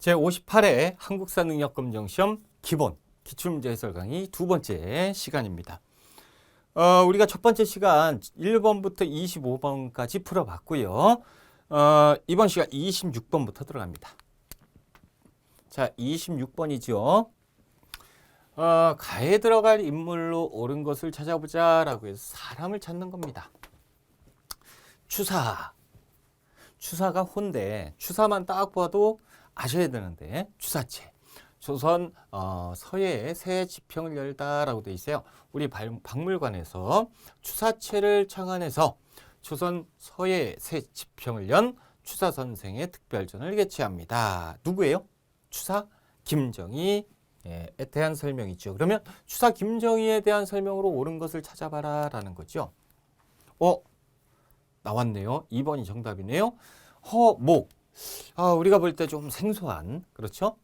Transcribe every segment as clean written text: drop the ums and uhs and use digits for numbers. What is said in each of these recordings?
제58회 한국사능력검정시험 기본 기출문제 해설 강의 두 번째 시간입니다. 우리가 첫 번째 시간 1번부터 25번까지 풀어봤고요. 이번 시간 26번부터 들어갑니다. 자, 26번이죠. 가에 들어갈 인물로 옳은 것을 찾아보자 라고 해서 사람을 찾는 겁니다. 추사가 혼데 추사만 딱 봐도 아셔야 되는데 추사체. 조선 서예의 새 지평을 열다라고 되어 있어요. 우리 박물관에서 추사체를 창안해서 조선 서예의 새 지평을 연 추사 선생의 특별전을 개최합니다. 누구예요? 추사 김정희에 대한 설명이죠. 그러면 추사 김정희에 대한 설명으로 옳은 것을 찾아봐라 라는 거죠. 나왔네요. 2번이 정답이네요. 허목. 우리가 볼 때 좀 생소한, 그렇죠?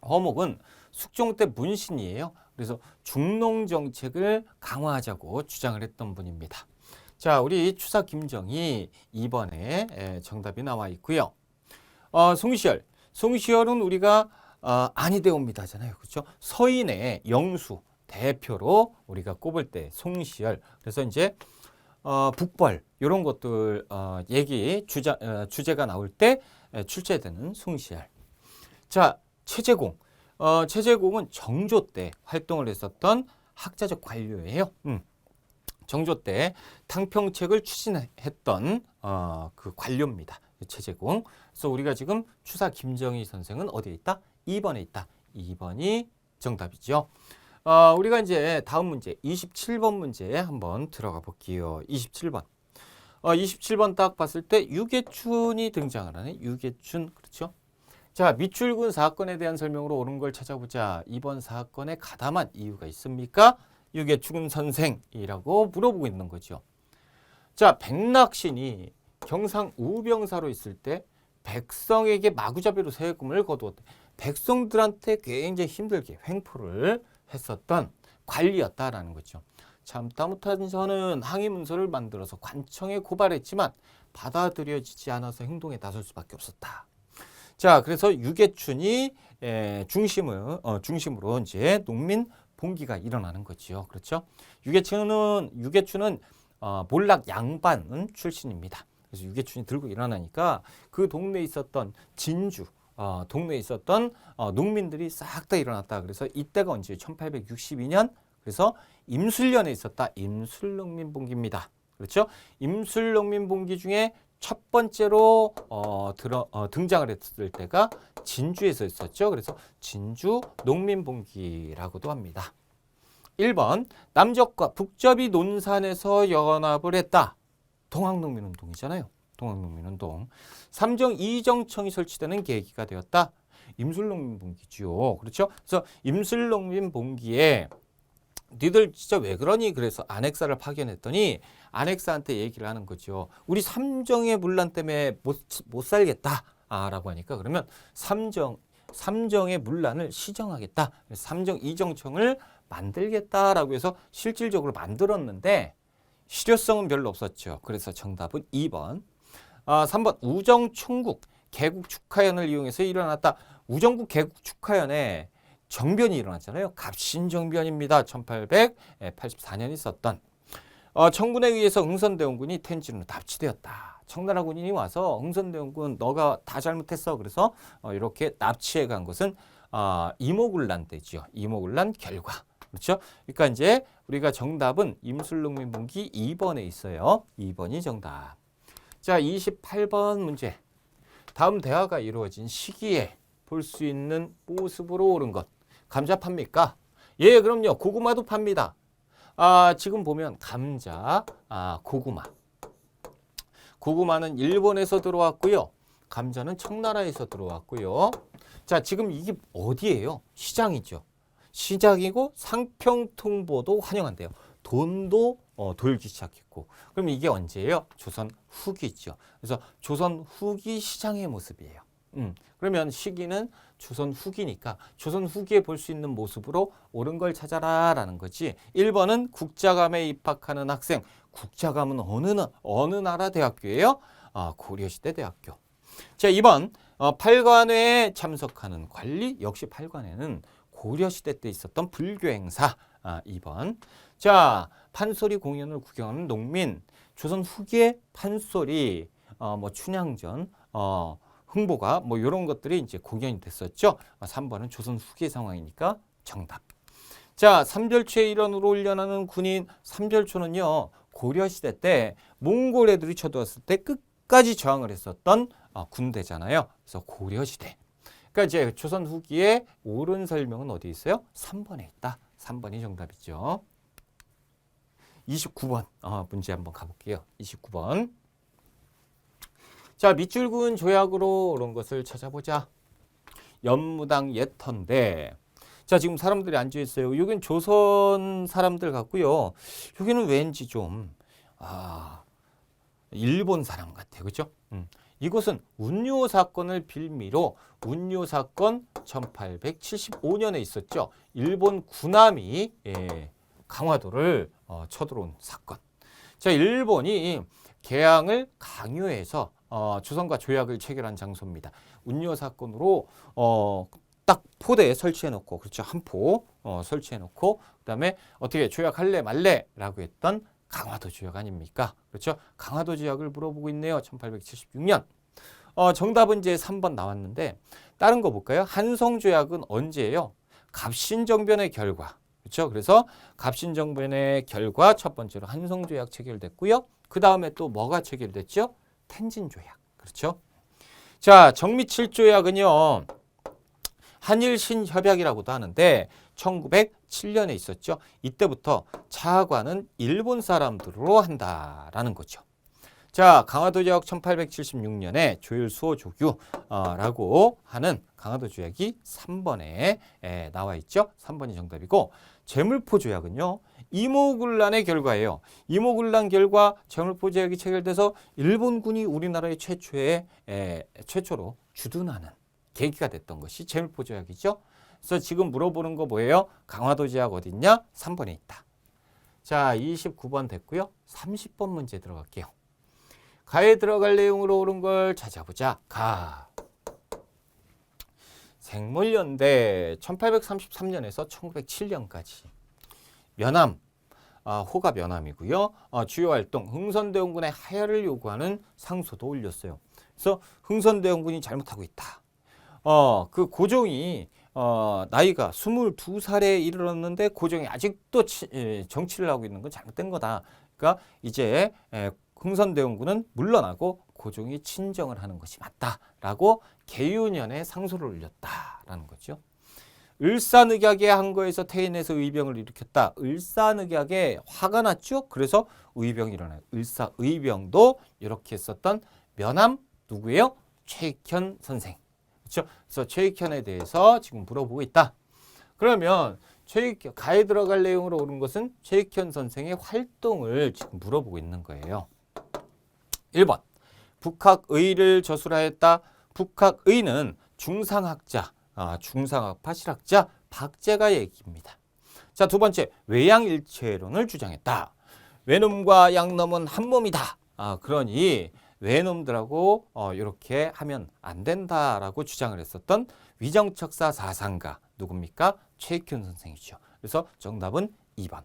허목은 숙종 때 문신이에요. 그래서 중농 정책을 강화하자고 주장을 했던 분입니다. 자, 우리 추사 김정희 2번에 정답이 나와 있고요. 송시열은 우리가 아니되옵니다잖아요. 그렇죠? 서인의 영수 대표로 우리가 꼽을 때 송시열. 그래서 이제 북벌 이런 것들 주제가 나올 때 출제되는 송시열. 자, 최재공은 정조 때 활동을 했었던 학자적 관료예요. 정조 때 탕평책을 추진했던 그 관료입니다. 최재공. 그래서 우리가 지금 추사 김정희 선생은 어디에 있다? 2번에 있다. 2번이 정답이죠. 우리가 이제 다음 문제 27번 문제에 한번 들어가 볼게요. 27번. 27번 딱 봤을 때 유계춘이 등장을 하네. 유계춘. 그렇죠? 자, 미출군 사건에 대한 설명으로 옳은 걸 찾아보자. 이번 사건에 가담한 이유가 있습니까? 유계춘 선생이라고 물어보고 있는 거죠. 자, 백낙신이 경상 우병사로 있을 때 백성에게 마구잡이로 세금을 거두었대. 백성들한테 굉장히 힘들게 횡포를 했었던 관리였다라는 거죠. 참다 못한 저는 항의문서를 만들어서 관청에 고발했지만 받아들여지지 않아서 행동에 나설 수밖에 없었다. 자, 그래서 유계춘이 중심으로 이제 농민 봉기가 일어나는 거죠. 그렇죠? 유계춘은 몰락 양반 출신입니다. 그래서 유계춘이 들고 일어나니까 그 동네에 있었던 진주 동네에 있었던 농민들이 싹 다 일어났다. 그래서 이때가 언제 1862년 그래서 임술년에 있었다. 임술농민봉기입니다. 그렇죠? 임술농민봉기 중에 첫 번째로 등장을 했을 때가 진주에서 있었죠. 그래서 진주 농민봉기라고도 합니다. 1번 남적과 북접이 논산에서 연합을 했다. 동학농민운동이잖아요. 동학농민운동. 삼정 이정청이 설치되는 계기가 되었다. 임술농민봉기죠. 그렇죠? 그래서 임술농민봉기에 니들 진짜 왜 그러니? 그래서 안핵사를 파견했더니 안핵사한테 얘기를 하는 거죠. 우리 삼정의 문란 때문에 못 살겠다. 라고 하니까 그러면 삼정의 문란을 시정하겠다. 삼정 이정청을 만들겠다라고 해서 실질적으로 만들었는데 실효성은 별로 없었죠. 그래서 정답은 2번. 3번 우정총국 개국축하연을 이용해서 일어났다. 우정국 개국축하연에 정변이 일어났잖아요. 갑신정변입니다. 1884년 있었던. 청군에 의해서 응선대원군이 텐진으로 납치되었다. 청나라 군인이 와서 응선대원군 너가 다 잘못했어. 그래서 이렇게 납치해 간 것은 이모군란 때죠. 이모군란 결과. 그렇죠? 그러니까 이제 우리가 정답은 임술농민봉기 2번에 있어요. 2번이 정답. 자, 28번 문제. 다음 대화가 이루어진 시기에 볼 수 있는 모습으로 옳은 것. 감자 팝니까? 예, 그럼요. 고구마도 팝니다. 지금 보면 감자, 고구마. 고구마는 일본에서 들어왔고요. 감자는 청나라에서 들어왔고요. 자, 지금 이게 어디예요? 시장이죠. 시장이고 상평통보도 환영한대요. 돈도 돌기 시작했고. 그럼 이게 언제예요? 조선 후기죠. 그래서 조선 후기 시장의 모습이에요. 그러면 시기는 조선 후기니까 조선 후기에 볼 수 있는 모습으로 옳은 걸 찾아라 라는 거지. 1번은 국자감에 입학하는 학생. 국자감은 어느 나라 대학교예요? 고려시대 대학교. 자, 2번 팔관회에 참석하는 관리 역시 팔관회는 고려시대 때 있었던 불교 행사. 2번. 자, 판소리 공연을 구경하는 농민. 조선 후기에 판소리, 뭐 춘향전, 흥보가 뭐 이런 것들이 이제 공연이 됐었죠. 3번은 조선 후기 상황이니까 정답. 자, 삼별초의 일원으로 훈련하는 군인. 삼별초는요, 고려시대 때 몽골 애들이 쳐들어왔을 때 끝까지 저항을 했었던 군대잖아요. 그래서 고려시대. 그러니까 이제 조선 후기에 옳은 설명은 어디 있어요? 3번에 있다. 3번이 정답이죠. 29번 문제 한번 가볼게요. 29번. 자, 밑줄근 조약으로 이런 것을 찾아보자. 연무당 예터인데, 자, 지금 사람들이 앉아 있어요. 여긴 조선 사람들 같고요. 여기는 왠지 좀 일본 사람 같아요. 그렇죠? 이것은 운요 사건을 빌미로 운요 사건 1875년에 있었죠. 일본 군함이 강화도를 쳐들어온 사건. 자, 일본이 개항을 강요해서 조선과 조약을 체결한 장소입니다. 운요 사건으로 딱 포대에 설치해놓고, 그렇죠, 한 포 설치해놓고, 그다음에 어떻게 조약할래 말래라고 했던 강화도 조약 아닙니까? 그렇죠? 강화도 조약을 물어보고 있네요. 1876년. 정답은 이제 3번 나왔는데, 다른 거 볼까요? 한성 조약은 언제예요? 갑신정변의 결과. 그렇죠? 그래서 갑신정변의 결과 첫 번째로 한성 조약 체결됐고요. 그 다음에 또 뭐가 체결됐죠? 텐진 조약. 그렇죠? 자, 정미칠 조약은요, 한일 신협약이라고도 하는데 1907년에 있었죠. 이때부터 차관은 일본 사람들로 한다라는 거죠. 자, 강화도 조약 1876년에 조율수호 조규라고 하는 강화도 조약이 3번에 나와 있죠. 3번이 정답이고, 제물포 조약은요, 이모군란의 결과예요. 이모군란 결과 제물포 조약이 체결돼서 일본군이 우리나라의 최초로 주둔하는 계기가 됐던 것이 제물포 조약이죠. 그래서 지금 물어보는 거 뭐예요? 강화도 조약 어디 있냐? 3번에 있다. 자, 29번 됐고요. 30번 문제 들어갈게요. 가에 들어갈 내용으로 옳은 걸 찾아보자. 가. 생물연대 1833년에서 1907년까지. 면함, 호가 면함이고요. 주요 활동, 흥선대원군의 하야를 요구하는 상소도 올렸어요. 그래서 흥선대원군이 잘못하고 있다. 그 고종이 나이가 22살에 이르렀는데 고종이 아직도 정치를 하고 있는 건 잘못된 거다. 그러니까 이제 흥선대원군은 물러나고 고종이 친정을 하는 것이 맞다라고 계유년에 상소를 올렸다라는 거죠. 을사늑약의 항거에서 태인에서 의병을 일으켰다. 을사늑약에 화가 났죠. 그래서 의병이 일어나요. 을사의병도 이렇게 했었던 면함 누구예요? 최익현 선생. 그렇죠? 그래서 최익현에 대해서 지금 물어보고 있다. 그러면 가에 들어갈 내용으로 옳은 것은 최익현 선생의 활동을 지금 물어보고 있는 거예요. 1번. 북학의를 저술하였다. 북학의는 중상학자, 중상학파 실학자 박제가 얘기입니다. 자, 두 번째. 외양일체론을 주장했다. 외놈과 양놈은 한 몸이다. 그러니 외놈들하고 이렇게 하면 안 된다라고 주장을 했었던 위정척사 사상가 누굽니까? 최익현 선생이죠. 그래서 정답은 2번.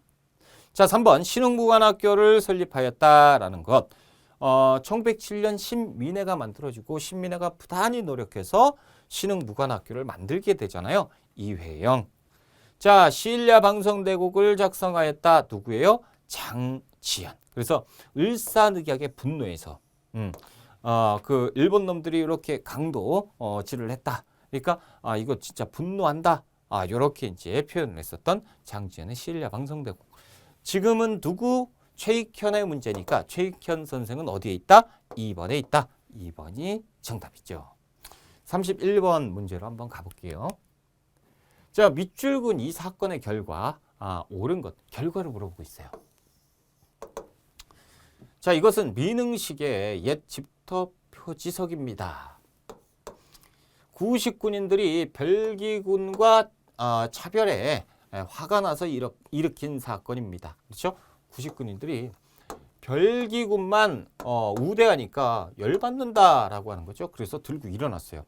자, 3번. 신흥무관학교를 설립하였다라는 것. 1907년 신민회가 만들어지고 신민회가 부단히 노력해서 신흥무관학교를 만들게 되잖아요. 이회영. 자, 시일야 방성대곡을 작성하였다. 누구예요? 장지연. 그래서 을사늑약의 분노에서 그 일본 놈들이 이렇게 강도질을 했다. 그러니까 이거 진짜 분노한다. 이렇게 이제 표현을 했었던 장지연의 시일야 방성대곡. 지금은 누구? 최익현의 문제니까 최익현 선생은 어디에 있다? 2번에 있다. 2번이 정답이죠. 31번 문제로 한번 가볼게요. 자, 밑줄근 이 사건의 결과, 옳은 것, 결과를 물어보고 있어요. 자, 이것은 민흥식의 옛 집터 표지석입니다. 구식군인들이 별기군과 차별에 화가 나서 일으킨 사건입니다. 그렇죠? 구식군인들이 별기군만 우대하니까 열받는다라고 하는 거죠. 그래서 들고 일어났어요.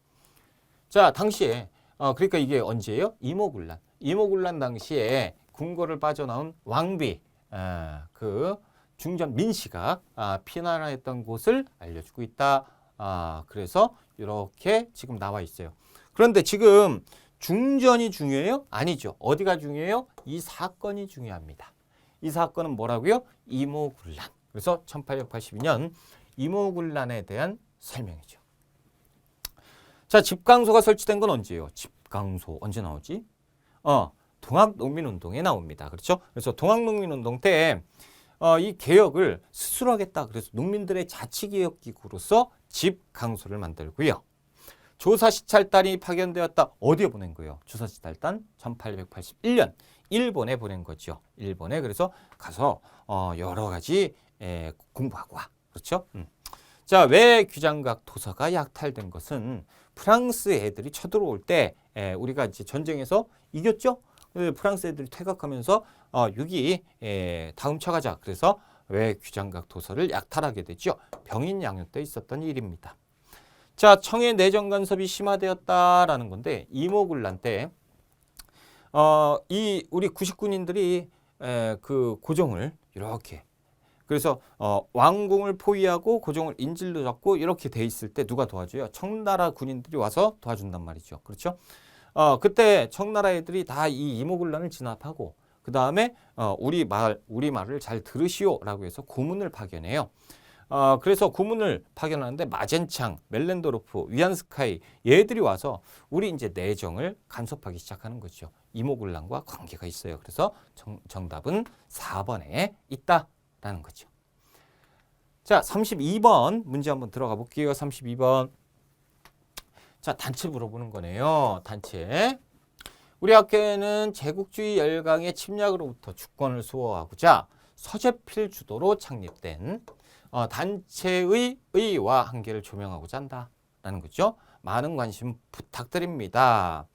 자, 당시에 그러니까 이게 언제예요? 이모군란. 이모군란 당시에 궁궐을 빠져나온 왕비 그 중전 민씨가 피난했던 곳을 알려주고 있다. 그래서 이렇게 지금 나와 있어요. 그런데 지금 중전이 중요해요? 아니죠. 어디가 중요해요? 이 사건이 중요합니다. 이 사건은 뭐라고요? 이모군란. 그래서 1882년 이모군란에 대한 설명이죠. 자, 집강소가 설치된 건 언제예요? 집강소 언제 나오지? 동학농민운동에 나옵니다. 그렇죠? 그래서 동학농민운동 때 이 개혁을 스스로 하겠다. 그래서 농민들의 자치개혁기구로서 집강소를 만들고요. 조사시찰단이 파견되었다. 어디에 보낸 거예요? 조사시찰단 1881년 일본에 보낸 거죠. 일본에. 그래서 가서 여러 가지 공부하고 와. 그렇죠? 자, 왜 규장각 도서가 약탈된 것은 프랑스 애들이 쳐들어올 때 우리가 이제 전쟁에서 이겼죠? 프랑스 애들이 퇴각하면서 6.2 다음 쳐가자. 그래서 왜 규장각 도서를 약탈하게 되죠? 병인 양요 때 있었던 일입니다. 자, 청해 내정 간섭이 심화되었다라는 건데 이모군란 때 이 우리 구식군인들이 그 고종을 이렇게 그래서 왕궁을 포위하고 고종을 인질로 잡고 이렇게 돼 있을 때 누가 도와줘요? 청나라 군인들이 와서 도와준단 말이죠. 그렇죠? 그때 청나라 애들이 다 이 이모군란을 진압하고 그 다음에 우리 말을 잘 들으시오라고 해서 고문을 파견해요. 그래서 고문을 파견하는데 마젠창, 멜렌도르프, 위안스카이 얘들이 와서 우리 이제 내정을 간섭하기 시작하는 거죠. 이모군란과 관계가 있어요. 그래서 정답은 4번에 있다라는 거죠. 자, 32번 문제 한번 들어가 볼게요. 32번. 자, 단체 물어보는 거네요. 단체. 우리 학교에는 제국주의 열강의 침략으로부터 주권을 수호하고자 서재필 주도로 창립된 단체의 의의와 한계를 조명하고자 한다라는 거죠. 많은 관심 부탁드립니다.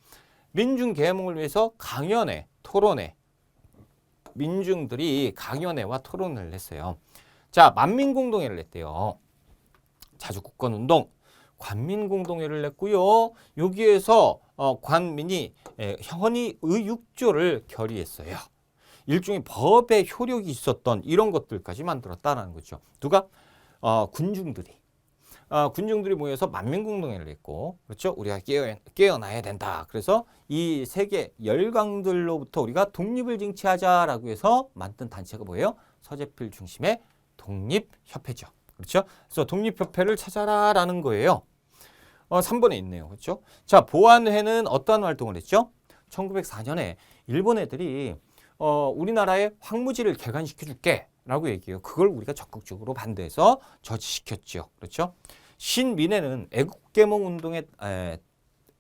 민중계몽을 위해서 강연회, 토론회, 민중들이 강연회와 토론을 했어요. 자, 만민공동회를 냈대요. 자주국권운동, 관민공동회를 냈고요. 여기에서 관민이 현의의육조를 결의했어요. 일종의 법의 효력이 있었던 이런 것들까지 만들었다는 거죠. 누가? 군중들이. 군중들이 모여서 만민공동회를 했고, 그렇죠? 우리가 깨어나야 된다. 그래서 이 세계 열강들로부터 우리가 독립을 쟁취하자라고 해서 만든 단체가 뭐예요? 서재필 중심의 독립협회죠. 그렇죠? 그래서 독립협회를 찾아라라는 거예요. 3번에 있네요. 그렇죠? 자, 보안회는 어떠한 활동을 했죠? 1904년에 일본 애들이 우리나라의 황무지를 개간시켜 줄게 라고 얘기해요. 그걸 우리가 적극적으로 반대해서 저지시켰죠. 그렇죠? 신민회는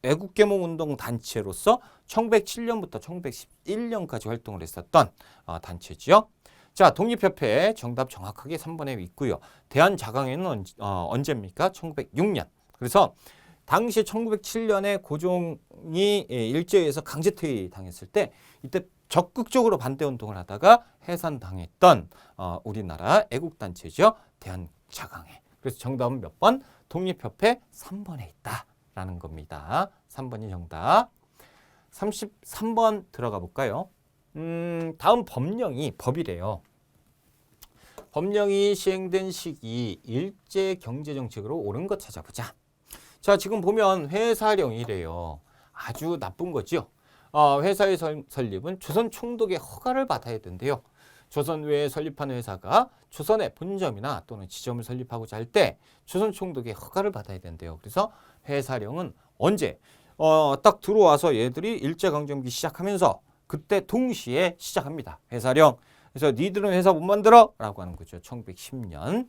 애국계몽운동 단체로서 1907년부터 1911년까지 활동을 했었던 단체지요. 자, 독립협회 정답 정확하게 3번에 있고요. 대한자강회는 언제입니까? 1906년. 그래서 당시 1907년에 고종이 일제에서 강제퇴위 당했을 때 이때 적극적으로 반대운동을 하다가 해산당했던 우리나라 애국단체죠. 대한자강회. 그래서 정답은 몇 번? 독립협회 3번에 있다라는 겁니다. 3번이 정답. 33번 들어가 볼까요? 다음 법이래요. 법령이 시행된 시기 일제경제정책으로 옳은 것 찾아보자. 자, 지금 보면 회사령이래요. 아주 나쁜 거죠. 회사의 설립은 조선 총독의 허가를 받아야 된대요. 조선 외에 설립하는 회사가 조선의 본점이나 또는 지점을 설립하고자 할 때 조선 총독의 허가를 받아야 된대요. 그래서 회사령은 언제? 딱 들어와서 얘들이 일제강점기 시작하면서 그때 동시에 시작합니다. 회사령. 그래서 니들은 회사 못 만들어? 라고 하는 거죠. 1910년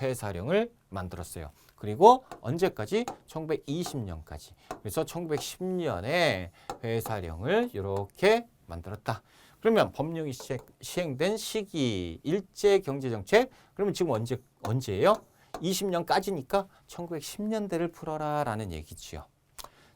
회사령을 만들었어요. 그리고 언제까지? 1920년까지. 그래서 1910년에 회사령을 이렇게 만들었다. 그러면 법령이 시행된 시기 일제경제정책 그러면 지금 언제예요? 20년까지니까 1910년대를 풀어라 라는 얘기지요.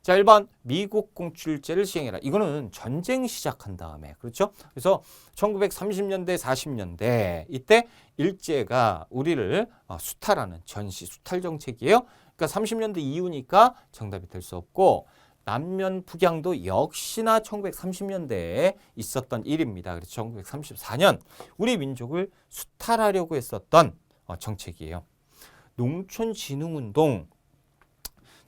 자, 1번 미국 공출제를 시행해라. 이거는 전쟁 시작한 다음에 그렇죠? 그래서 1930년대 40년대 이때 일제가 우리를 수탈하는 전시 수탈 정책이에요. 그러니까 30년대 이후니까 정답이 될 수 없고 남면 북양도 역시나 1930년대에 있었던 일입니다. 그래서 1934년 우리 민족을 수탈하려고 했었던 정책이에요. 농촌진흥운동.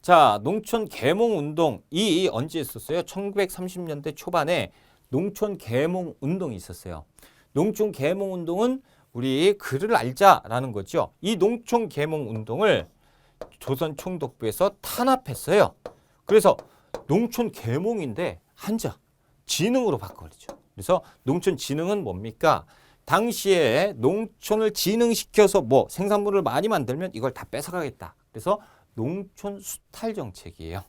자, 농촌 계몽운동 이 언제 있었어요? 1930년대 초반에 농촌 계몽운동이 있었어요. 농촌 계몽운동은 우리 글을 알자라는 거죠. 이 농촌 계몽운동을 조선 총독부에서 탄압했어요. 그래서 농촌 계몽인데 한자 진흥으로 바꿔버리죠. 그래서 농촌 진흥은 뭡니까? 당시에 농촌을 진흥시켜서 뭐 생산물을 많이 만들면 이걸 다 뺏어가겠다. 그래서 농촌 수탈 정책이에요.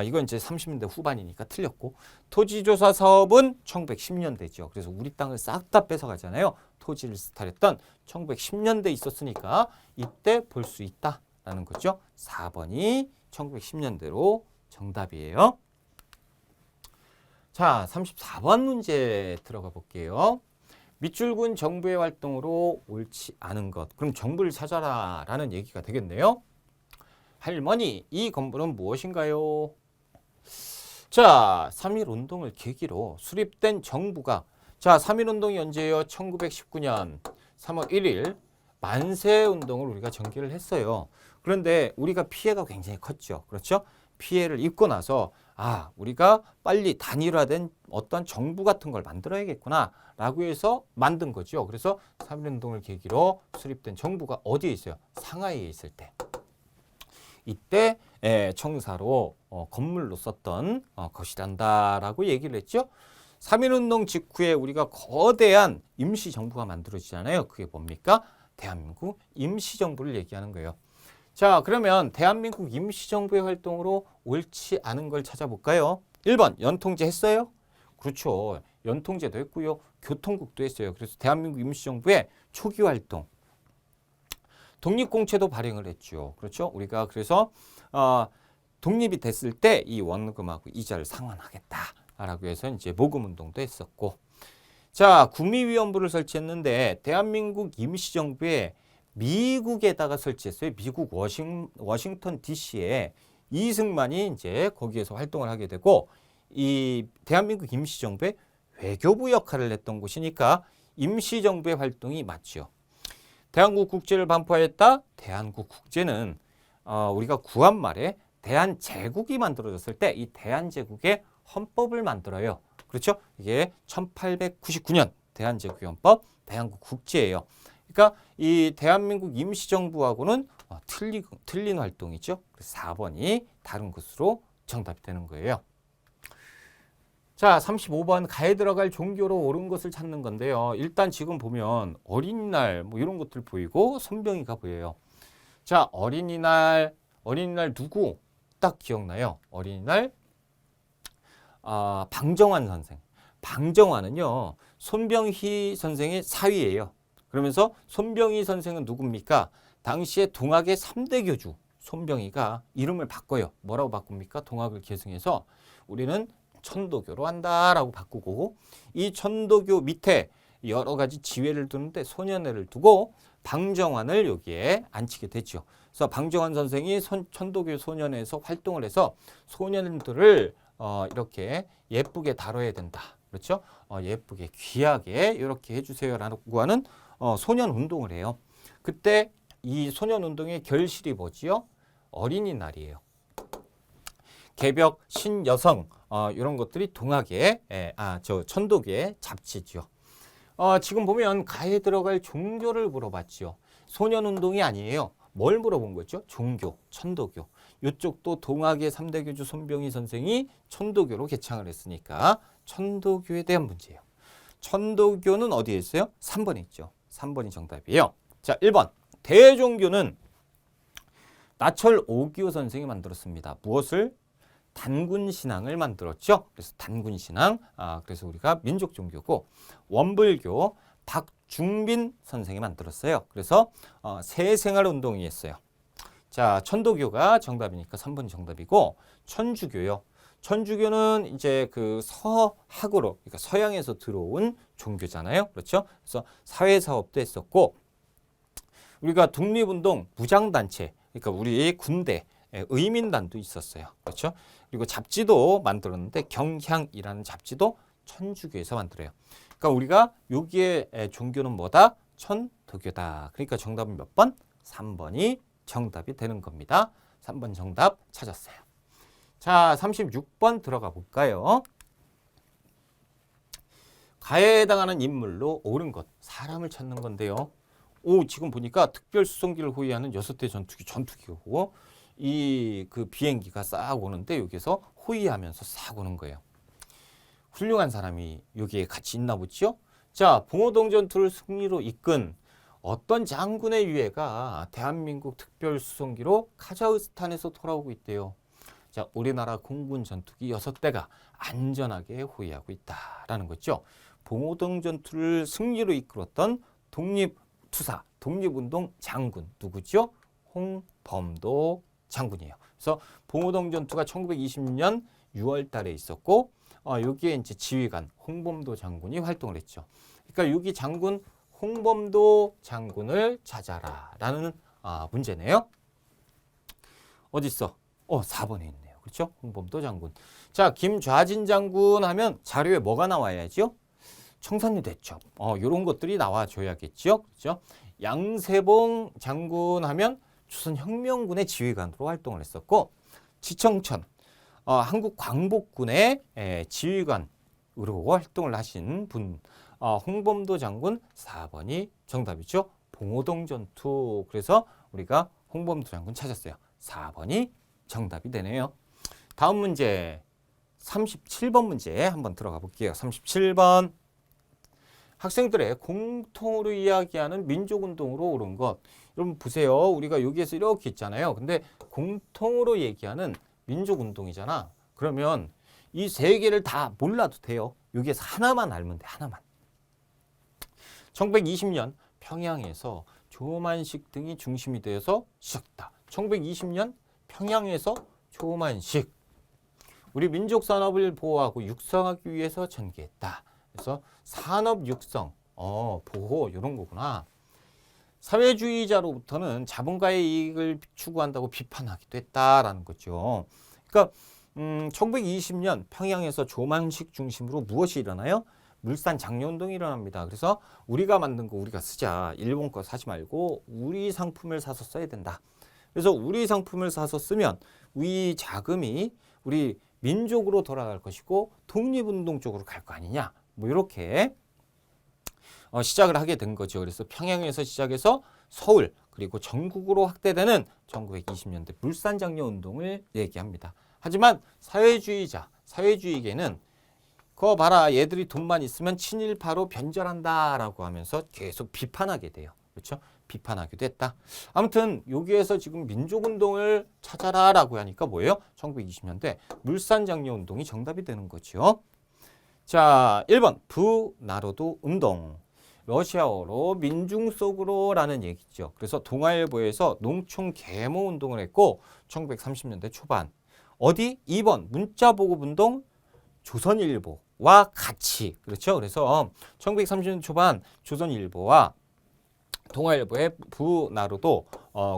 이건 이제 30년대 후반이니까 틀렸고 토지조사 사업은 1910년대죠. 그래서 우리 땅을 싹 다 뺏어가잖아요. 토지를 수탈했던 1910년대에 있었으니까 이때 볼 수 있다라는 거죠. 4번이 1910년대로 정답이에요. 자, 34번 문제 들어가 볼게요. 밑줄근 정부의 활동으로 옳지 않은 것. 그럼 정부를 찾아라 라는 얘기가 되겠네요. 할머니, 이 건물은 무엇인가요? 자, 3.1운동을 계기로 수립된 정부가 자, 3.1운동이 언제예요? 1919년 3월 1일 만세운동을 우리가 전개를 했어요. 그런데 우리가 피해가 굉장히 컸죠. 그렇죠? 피해를 입고 나서 우리가 빨리 단일화된 어떤 정부 같은 걸 만들어야겠구나 라고 해서 만든 거죠. 그래서 3.1운동을 계기로 수립된 정부가 어디에 있어요? 상하이에 있을 때. 이때 청사로 건물로 썼던 것이란다라고 얘기를 했죠. 3.1운동 직후에 우리가 거대한 임시정부가 만들어지잖아요. 그게 뭡니까? 대한민국 임시정부를 얘기하는 거예요. 자, 그러면 대한민국 임시정부의 활동으로 옳지 않은 걸 찾아볼까요? 1번, 연통제 했어요? 그렇죠. 연통제도 했고요. 교통국도 했어요. 그래서 대한민국 임시정부의 초기 활동. 독립공채도 발행을 했죠. 그렇죠. 우리가 그래서 독립이 됐을 때 이 원금하고 이자를 상환하겠다라고 해서 이제 모금운동도 했었고, 자, 구미위원부를 설치했는데 대한민국 임시정부에 미국에다가 설치했어요. 미국 워싱턴 DC에 이승만이 이제 거기에서 활동을 하게 되고, 이 대한민국 임시정부의 외교부 역할을 했던 곳이니까 임시정부의 활동이 맞죠. 대한국 국제를 반포하였다. 대한국 국제는 우리가 구한 말에 대한제국이 만들어졌을 때 이 대한제국의 헌법을 만들어요. 그렇죠? 이게 1899년 대한제국의 헌법, 대한국 국제예요. 그러니까 이 대한민국 임시정부하고는 틀린 활동이죠. 그래서 4번이 다른 것으로 정답이 되는 거예요. 자, 35번 가에 들어갈 종교로 옳은 것을 찾는 건데요. 일단 지금 보면 어린이날 뭐 이런 것들 보이고 손병이가 보여요. 자, 어린이날 누구 딱 기억나요? 어린이날 방정환 선생. 방정환은요, 손병희 선생의 사위예요. 그러면서 손병희 선생은 누굽니까? 당시에 동학의 3대 교주 손병희가 이름을 바꿔요. 뭐라고 바꿉니까? 동학을 계승해서 우리는 천도교로 한다라고 바꾸고, 이 천도교 밑에 여러 가지 지회를 두는데 소년회를 두고 방정환을 여기에 앉히게 되죠. 그래서 방정환 선생이 천도교 소년회에서 활동을 해서 소년들을 이렇게 예쁘게 다뤄야 된다. 그렇죠? 예쁘게 귀하게 이렇게 해주세요라고 하는 소년 운동을 해요. 그때 이 소년 운동의 결실이 뭐지요? 어린이날이에요. 개벽, 신여성 이런 것들이 동학의 천도교의 잡지죠. 지금 보면 가에 들어갈 종교를 물어봤죠. 소년운동이 아니에요. 뭘 물어본 거죠? 종교, 천도교. 이쪽도 동학의 3대 교주 손병희 선생이 천도교로 개창을 했으니까 천도교에 대한 문제예요. 천도교는 어디에 있어요? 3번에 있죠. 3번이 정답이에요. 자, 1번. 대종교는 나철 오기호 선생이 만들었습니다. 무엇을? 단군신앙을 만들었죠. 그래서 단군신앙, 그래서 우리가 민족종교고, 원불교 박중빈 선생이 만들었어요. 그래서 새생활운동이 했어요. 자, 천도교가 정답이니까 3번이 정답이고, 천주교요. 천주교는 이제 그 서학으로, 그러니까 서양에서 들어온 종교잖아요. 그렇죠? 그래서 사회사업도 했었고, 우리가 독립운동 무장단체, 그러니까 우리 군대 의민단도 있었어요. 그렇죠? 그리고 잡지도 만들었는데 경향이라는 잡지도 천주교에서 만들어요. 그러니까 우리가 여기에 종교는 뭐다? 천도교다. 그러니까 정답은 몇 번? 3번이 정답이 되는 겁니다. 3번 정답 찾았어요. 자, 36번 들어가 볼까요? 가해에 해당하는 인물로 옳은 것, 사람을 찾는 건데요. 지금 보니까 특별수송기를 호위하는 6대 전투기고 이 그 비행기가 싹 오는데 여기서 호위하면서 싹 오는 거예요. 훌륭한 사람이 여기에 같이 있나 보죠? 자, 봉오동 전투를 승리로 이끈 어떤 장군의 유해가 대한민국 특별수송기로 카자흐스탄에서 돌아오고 있대요. 자, 우리나라 공군 전투기 6대가 안전하게 호위하고 있다라는 거죠. 봉오동 전투를 승리로 이끌었던 독립투사, 독립운동 장군 누구죠? 홍범도 장군이에요. 그래서 봉오동 전투가 1920년 6월 달에 있었고 여기에 이제 지휘관 홍범도 장군이 활동을 했죠. 그러니까 여기 장군 홍범도 장군을 찾아라라는 문제네요. 어디 있어? 4번에 있네요. 그렇죠? 홍범도 장군. 자, 김좌진 장군 하면 자료에 뭐가 나와야죠? 청산리 대첩. 이런 것들이 나와줘야겠죠. 그렇죠? 양세봉 장군 하면 조선혁명군의 지휘관으로 활동을 했었고, 지청천 한국 광복군의 지휘관으로 활동을 하신 분. 홍범도 장군 4번이 정답이죠. 봉오동 전투. 그래서 우리가 홍범도 장군 찾았어요. 4번이 정답이 되네요. 다음 문제 37번 문제 한번 들어가 볼게요. 37번. 학생들의 공통으로 이야기하는 민족운동으로 옳은 것. 여러분 보세요. 우리가 여기에서 이렇게 있잖아요. 근데 공통으로 얘기하는 민족운동이잖아. 그러면 이 세 개를 다 몰라도 돼요. 여기에서 하나만 알면 돼. 하나만. 1920년 평양에서 조만식 등이 중심이 되어서 시작했다. 1920년 평양에서 조만식. 우리 민족 산업을 보호하고 육성하기 위해서 전개했다. 그래서 산업 육성, 보호 이런 거구나. 사회주의자로부터는 자본가의 이익을 추구한다고 비판하기도 했다라는 거죠. 그러니까 1920년 평양에서 조만식 중심으로 무엇이 일어나요? 물산 장려운동이 일어납니다. 그래서 우리가 만든 거 우리가 쓰자. 일본 거 사지 말고 우리 상품을 사서 써야 된다. 그래서 우리 상품을 사서 쓰면 이 자금이 우리 민족으로 돌아갈 것이고 독립운동 쪽으로 갈 거 아니냐. 뭐 이렇게 시작을 하게 된 거죠. 그래서 평양에서 시작해서 서울 그리고 전국으로 확대되는 1920년대 물산 장려 운동을 얘기합니다. 하지만 사회주의계는 그거 봐라 얘들이 돈만 있으면 친일파로 변절한다라고 하면서 계속 비판하게 돼요. 그렇죠? 비판하기도 했다. 아무튼 여기에서 지금 민족운동을 찾아라라고 하니까 뭐예요? 1920년대 물산장려운동이 정답이 되는 거죠. 자, 1번 부나로도 운동. 러시아어로 민중 속으로라는 얘기죠. 그래서 동아일보에서 농촌 계모 운동을 했고 1930년대 초반. 어디? 2번 문자보급운동 조선일보와 같이. 그렇죠? 그래서 1930년대 초반 조선일보와 동아일보의 부나로도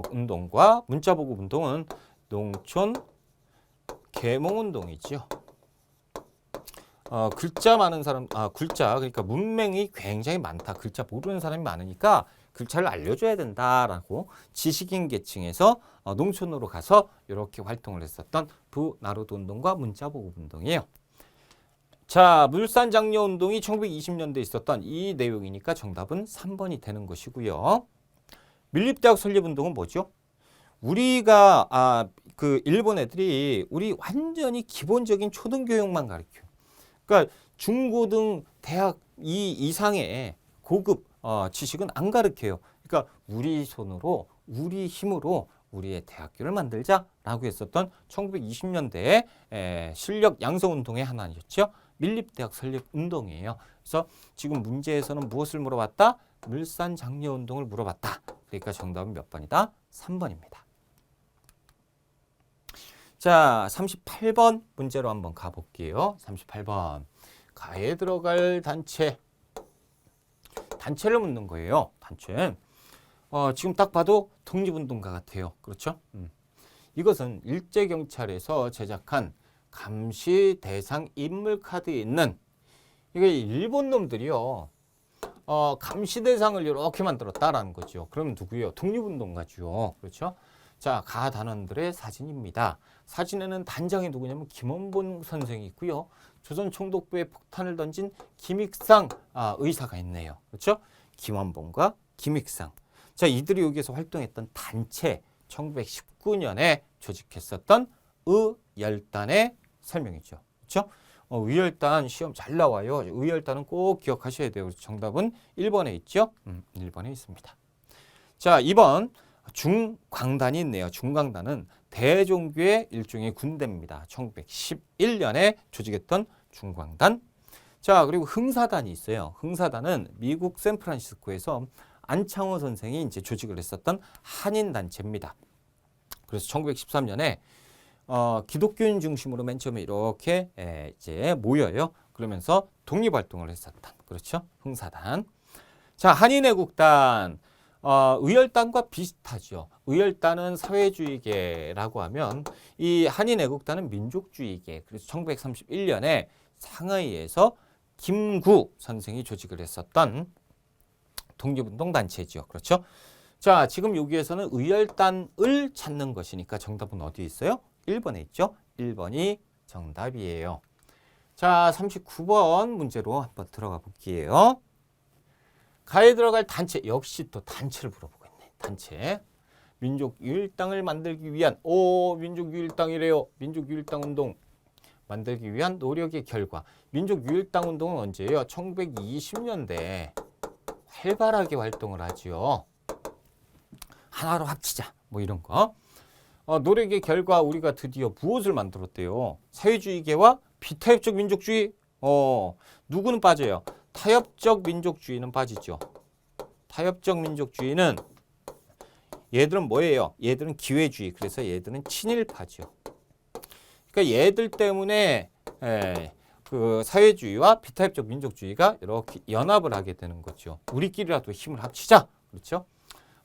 운동과 문자보급 운동은 농촌 계몽운동이죠. 글자 많은 사람, 글자 그러니까 문맹이 굉장히 많다. 글자 모르는 사람이 많으니까 글자를 알려줘야 된다라고 지식인 계층에서 농촌으로 가서 이렇게 활동을 했었던 부나로도 운동과 문자보급 운동이에요. 자, 물산장려운동이 1920년대에 있었던 이 내용이니까 정답은 3번이 되는 것이고요. 밀립대학 설립운동은 뭐죠? 우리가 그 일본 애들이 우리 완전히 기본적인 초등교육만 가르쳐요. 그러니까 중고등 대학 이상의 고급 지식은 안 가르쳐요. 그러니까 우리 손으로 우리 힘으로 우리의 대학교를 만들자라고 했었던 1920년대의 실력 양성운동의 하나였죠. 밀립대학 설립 운동이에요. 그래서 지금 문제에서는 무엇을 물어봤다? 물산장려운동을 물어봤다. 그러니까 정답은 몇 번이다? 3번입니다. 자, 38번 문제로 한번 가볼게요. 38번. 가에 들어갈 단체를 묻는 거예요. 단체. 지금 딱 봐도 독립운동가 같아요. 그렇죠? 이것은 일제경찰에서 제작한 감시 대상 인물 카드에 있는 이게 일본 놈들이요. 감시 대상을 이렇게 만들었다라는 거죠. 그럼 누구예요? 독립운동가죠. 그렇죠? 자, 가 단원들의 사진입니다. 사진에는 단장이 누구냐면 김원본 선생이 있고요. 조선 총독부에 폭탄을 던진 김익상 의사가 있네요. 그렇죠? 김원본과 김익상. 자, 이들이 여기에서 활동했던 단체 1919년에 조직했었던 의열단의 설명이죠. 그렇죠? 의열단 시험 잘 나와요. 의열단은 꼭 기억하셔야 돼요. 정답은 1번에 있죠? 1번에 있습니다. 자, 2번 중광단이 있네요. 중광단은 대종교의 일종의 군대입니다. 1911년에 조직했던 중광단. 자, 그리고 흥사단이 있어요. 흥사단은 미국 샌프란시스코에서 안창호 선생이 이제 조직을 했었던 한인 단체입니다. 그래서 1913년에 기독교인 중심으로 맨 처음에 이렇게 이제 모여요. 그러면서 독립활동을 했었던, 그렇죠? 흥사단. 자, 한인애국단. 의열단과 비슷하죠. 의열단은 사회주의계라고 하면 이 한인애국단은 민족주의계. 그래서 1931년에 상하이에서 김구 선생이 조직을 했었던 독립운동 단체죠. 그렇죠? 자, 지금 여기에서는 의열단을 찾는 것이니까 정답은 어디에 있어요? 1번에 있죠. 1번이 정답이에요. 자, 39번 문제로 한번 들어가 볼게요. 가에 들어갈 단체, 역시 또 단체를 물어보고 있네. 단체. 민족유일당을 만들기 위한, 민족유일당이래요. 민족유일당 운동 만들기 위한 노력의 결과. 민족유일당 운동은 언제예요? 1920년대 활발하게 활동을 하죠. 하나로 합치자, 뭐 이런 거. 노력의 결과 우리가 드디어 무엇을 만들었대요? 사회주의계와 비타협적 민족주의. 누구는 빠져요? 타협적 민족주의는 빠지죠. 타협적 민족주의는 얘들은 뭐예요? 얘들은 기회주의. 그래서 얘들은 친일파죠. 그러니까 얘들 때문에 그 사회주의와 비타협적 민족주의가 이렇게 연합을 하게 되는 거죠. 우리끼리라도 힘을 합치자. 그렇죠?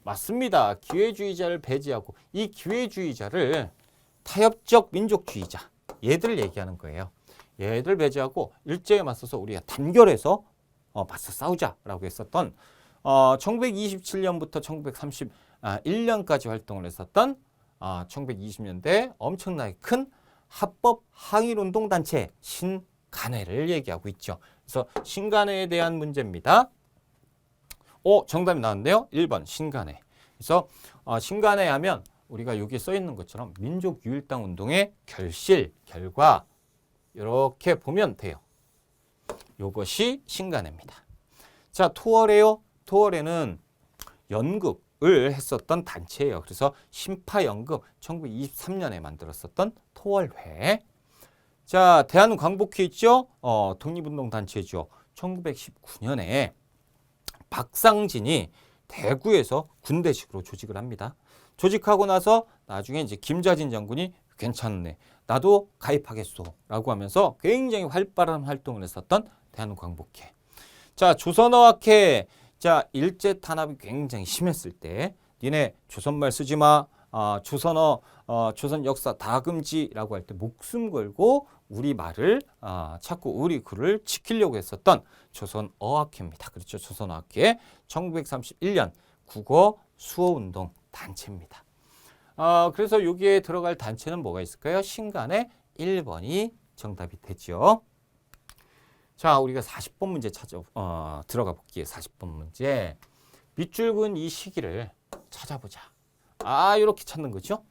맞습니다. 기회주의자를 배제하고 이 기회주의자를 타협적 민족주의자. 얘들을 얘기하는 거예요. 얘들 배제하고 일제에 맞서서 우리가 단결해서 맞서 싸우자라고 했었던 1927년부터 1931년까지 활동을 했었던 1920년대 엄청나게 큰 합법 항일운동 단체 신간회를 얘기하고 있죠. 그래서 신간회에 대한 문제입니다. 정답이 나왔네요. 1번 신간회. 그래서 신간회 하면 우리가 여기에 써 있는 것처럼 민족유일당 운동의 결실, 결과 이렇게 보면 돼요. 요것이 신간회입니다. 자, 토월회요. 토월회는 연극을 했었던 단체예요. 그래서 신파연극 1923년에 만들었었던 토월회. 자, 대한광복회 있죠? 독립운동 단체죠. 1919년에 박상진이 대구에서 군대식으로 조직을 합니다. 조직하고 나서 나중에 이제 김자진 장군이 괜찮네. 나도 가입하겠소. 라고 하면서 굉장히 활발한 활동을 했었던 대한광복회. 자, 조선어학회. 자, 일제 탄압이 굉장히 심했을 때 니네 조선말 쓰지 마. 조선어, 조선 역사 다금지라고 할 때 목숨 걸고 우리 말을 찾고 우리 글을 지키려고 했었던 조선어학회입니다. 그렇죠. 조선어학회 1931년 국어 수어운동 단체입니다. 그래서 여기에 들어갈 단체는 뭐가 있을까요? 신간의 1번이 정답이 되죠. 자, 우리가 40번 문제 들어가 볼게요. 40번 문제. 밑줄 그은 이 시기를 찾아보자. 이렇게 찾는 거죠.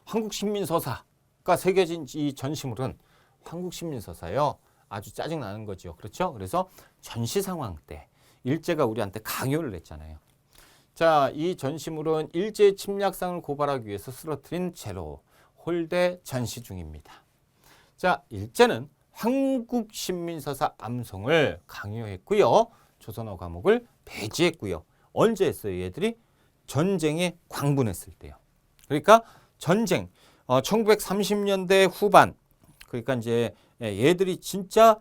한국신민서사가 새겨진 이 전시물은 한국신민서사요. 아주 짜증나는 거죠. 그렇죠? 그래서 전시 상황 때 일제가 우리한테 강요를 했잖아요. 자, 이 전시물은 일제 침략상을 고발하기 위해서 쓰러뜨린 제로 홀대 전시 중입니다. 자, 일제는 한국신민서사 암송을 강요했고요. 조선어 과목을 배제했고요. 언제 했어요? 얘들이 전쟁에 광분했을 때요. 그러니까 전쟁 1930년대 후반, 그러니까 이제 얘들이 진짜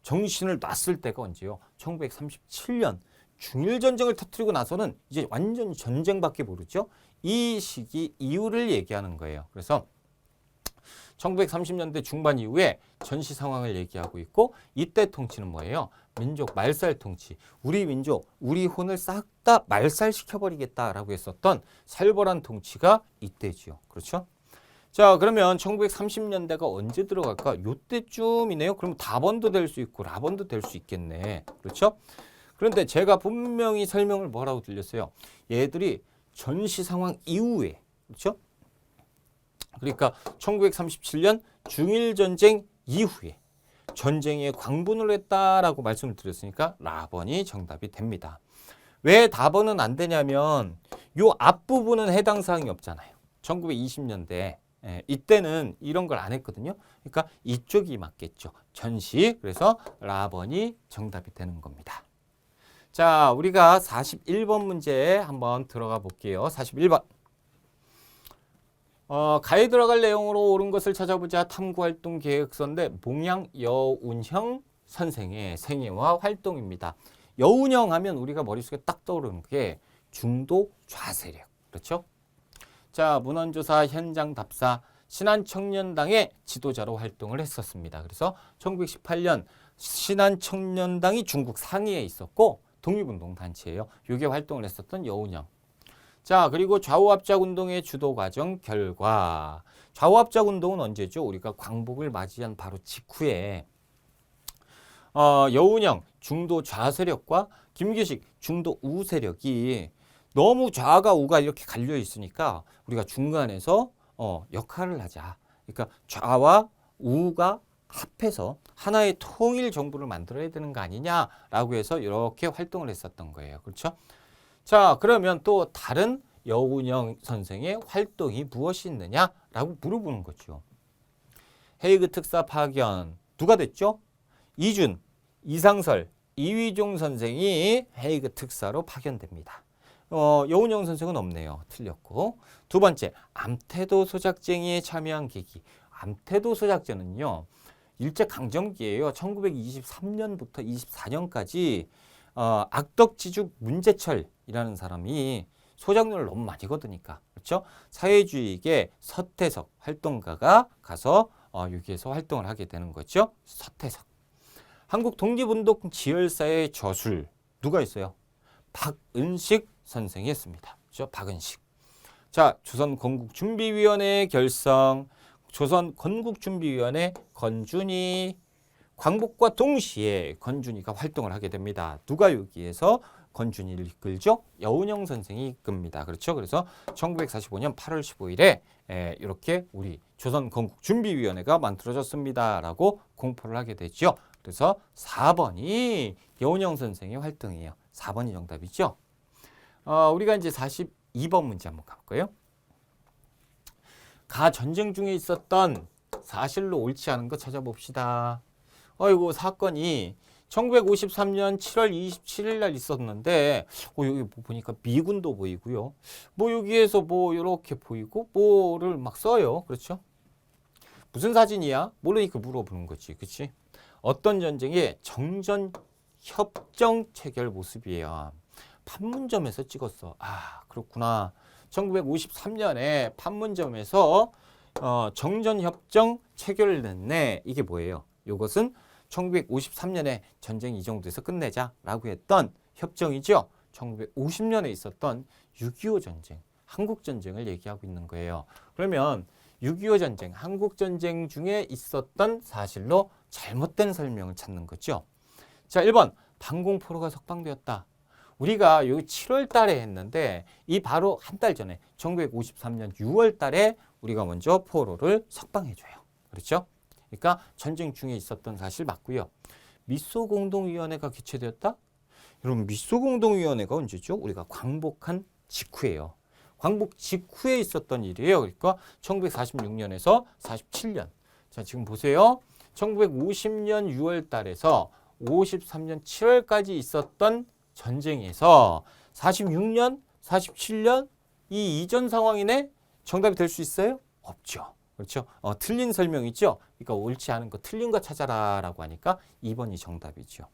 정신을 놨을 때가 언제요? 1937년 중일 전쟁을 터뜨리고 나서는 이제 완전 전쟁밖에 모르죠. 이 시기 이후를 얘기하는 거예요. 그래서 1930년대 중반 이후에 전시 상황을 얘기하고 있고 이때 통치는 뭐예요? 민족 말살 통치. 우리 민족, 우리 혼을 싹 다 말살시켜버리겠다라고 했었던 살벌한 통치가 이때지요. 그렇죠? 자, 그러면 1930년대가 언제 들어갈까? 요때쯤이네요. 그럼 다번도 될 수 있고 라번도 될 수 있겠네. 그렇죠? 그런데 제가 분명히 설명을 뭐라고 들렸어요? 얘들이 전시 상황 이후에, 그렇죠? 그러니까 1937년 중일전쟁 이후에 전쟁에 광분을 했다라고 말씀을 드렸으니까 라번이 정답이 됩니다. 왜 답은 안 되냐면 요 앞부분은 해당 사항이 없잖아요. 1920년대 이때는 이런 걸 안 했거든요. 그러니까 이쪽이 맞겠죠. 전시. 그래서 라번이 정답이 되는 겁니다. 자, 우리가 41번 문제 한번 들어가 볼게요. 41번. 가에 들어갈 내용으로 옳은 것을 찾아보자. 탐구활동 계획서인데 봉양 여운형 선생의 생애와 활동입니다. 여운형 하면 우리가 머릿속에 딱 떠오르는 게 중도 좌세력. 그렇죠? 자, 문헌조사 현장 답사 신한청년당의 지도자로 활동을 했었습니다. 그래서 1918년 신한청년당이 중국 상해에 있었고 독립운동 단체예요. 요게 활동을 했었던 여운형. 자, 그리고 좌우합작운동의 주도 과정 결과. 좌우합작운동은 언제죠? 우리가 광복을 맞이한 바로 직후에 여운형 중도 좌세력과 김규식 중도 우세력이 너무 좌가 우가 이렇게 갈려 있으니까 우리가 중간에서 역할을 하자. 그러니까 좌와 우가 합해서 하나의 통일 정부를 만들어야 되는 거 아니냐라고 해서 이렇게 활동을 했었던 거예요. 그렇죠? 자, 그러면 또 다른 여운형 선생의 활동이 무엇이 있느냐라고 물어보는 거죠. 헤이그 특사 파견 누가 됐죠? 이준, 이상설, 이휘종 선생이 헤이그 특사로 파견됩니다. 여운형 선생은 없네요. 틀렸고. 두 번째, 암태도 소작쟁이에 참여한 계기. 암태도 소작전은요. 일제강점기예요. 1923년부터 24년까지 악덕지죽 문제철이라는 사람이 소작년을 너무 많이 거두니까 그렇죠? 사회주의계 서태석 활동가가 가서 여기에서 활동을 하게 되는 거죠. 서태석. 한국 독립운동 지열사의 저술 누가 있어요? 박은식 선생이 했습니다. 그렇죠? 박은식. 자, 조선건국준비위원회 결성. 조선건국준비위원회 건준이. 광복과 동시에 건준이가 활동을 하게 됩니다. 누가 여기에서 건준이를 이끌죠? 여운형 선생이 이끕니다. 그렇죠? 그래서 1945년 8월 15일에 이렇게 우리 조선건국준비위원회가 만들어졌습니다. 라고 공포를 하게 되죠. 그래서 4번이 여운형 선생의 활동이에요. 4번이 정답이죠. 우리가 이제 42번 문제 한번 가볼까요? 가 전쟁 중에 있었던 사실로 옳지 않은 거 찾아봅시다. 이거 사건이 1953년 7월 27일 날 있었는데 여기 보니까 미군도 보이고요. 뭐 여기에서 뭐 이렇게 보이고 뭐를 막 써요. 그렇죠? 무슨 사진이야? 모르니까 물어보는 거지. 그렇지? 어떤 전쟁의 정전 협정 체결 모습이에요. 판문점에서 찍었어. 아, 그렇구나. 1953년에 판문점에서 정전 협정 체결을 냈네. 이게 뭐예요? 이것은 1953년에 전쟁 이 정도에서 끝내자라고 했던 협정이죠. 1950년에 있었던 6.25 전쟁, 한국전쟁을 얘기하고 있는 거예요. 그러면 6.25 전쟁, 한국전쟁 중에 있었던 사실로 잘못된 설명을 찾는 거죠. 자, 1번 방공포로가 석방되었다. 우리가 여기 7월 달에 했는데 이 바로 한 달 전에 1953년 6월 달에 우리가 먼저 포로를 석방해줘요. 그렇죠? 그러니까 전쟁 중에 있었던 사실 맞고요. 미소공동위원회가 개최되었다? 여러분 미소공동위원회가 언제죠? 우리가 광복한 직후예요. 광복 직후에 있었던 일이에요. 그러니까 1946년에서 47년. 자, 지금 보세요. 1950년 6월 달에서 53년 7월까지 있었던 전쟁에서 46년, 47년 이 이전 상황이네? 정답이 될 수 있어요? 없죠. 그렇죠? 틀린 설명이죠. 그러니까 옳지 않은 거 틀린 거 찾아라 라고 하니까 2번이 정답이죠.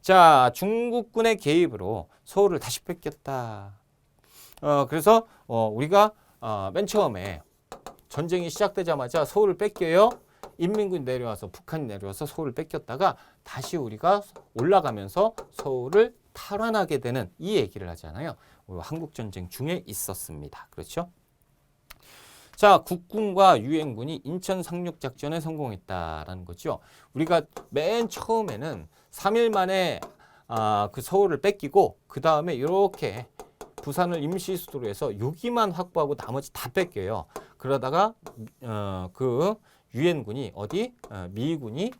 자, 중국군의 개입으로 서울을 다시 뺏겼다. 그래서 우리가 맨 처음에 전쟁이 시작되자마자 서울을 뺏겨요. 인민군이 내려와서 북한이 내려와서 서울을 뺏겼다가 다시 우리가 올라가면서 서울을 탈환하게 되는 이 얘기를 하잖아요. 한국전쟁 중에 있었습니다. 그렇죠? 자, 국군과 유엔군이 인천 상륙작전에 성공했다라는 거죠. 우리가 맨 처음에는 3일 만에 그 서울을 뺏기고 그 다음에 이렇게 부산을 임시 수도로 해서 여기만 확보하고 나머지 다 뺏겨요. 그러다가 그 유엔군이 미군이